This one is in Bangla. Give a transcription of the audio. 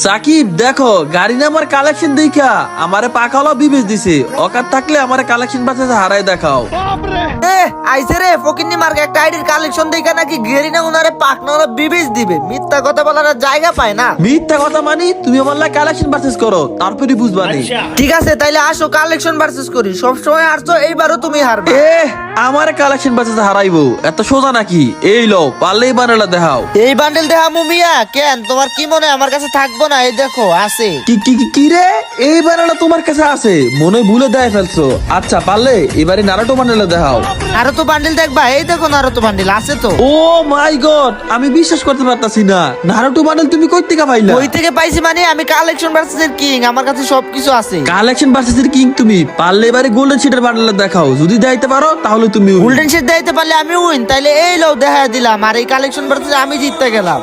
সাকিব দেখো গাড়ি নামার কালেকশন দেখা আমারে পাকালো বিবেচ দিছে। অকার থাকলে আমারে কালেকশন বাঁচে হারাই দেখাও। আইসে রে ফকিন্নি মার্কে একটা আইডির কালেকশন দেখা নাকি গেরি না উনারে পাকনা ওরা বিবেচ দিবে। মিথ্যা কথা বলার আর জায়গা পায় না। মিথ্যা কথা মানি তুমি আমার লাই কালেকশন পারচেজ করো তারপরে বুঝবানি। ঠিক আছে তাইলে আসো কালেকশন ভার্সেস করি। সবসময় আসছো, এইবারও তুমি হারবে। আমারে কালেকশন বাঁচে হারাইবো এত সোজা নাকি? এই লো পারলেই বানালা দেখাও। এই বান্ডেল দেখা মুমিয়া কেন তোমার কি মনে হয় আমার কাছে থাকবো না? এই দেখো আছে। কি কি কি- কি রে এই বানালা তোমার কাছে আছে? মনে হয় ভুলে দেয় ফেলছো। আচ্ছা পারলে এবারে নারাটো বানালা দেখাও। আরো তো বান্ডেল দেখবা? এই দেখো আরো তো বান্ডেল আছে তো। ও মাই গড আমি বিশ্বাস করতে পারতাছি না। নারাটো বান্ডেল তুমি কই থেকে পাইলা? ওই থেকে পাইছি মানে আমি কালেকশন ভার্সেস এর কিং, আমার কাছে সবকিছু আছে। কালেকশন ভার্সেস এর কিং তুমি। পারলে এবারে গোল্ডেন শিটের বান্ডেল দেখাও। যদি দেখাইতে পারো তাহলে তুমি win। গোল্ডেন শেড দিতে পারলে আমি উইন। তাইলে এই লও দেখা দিলাম, আর এই কালেকশন ভার্সেস আমি জিততে গেলাম।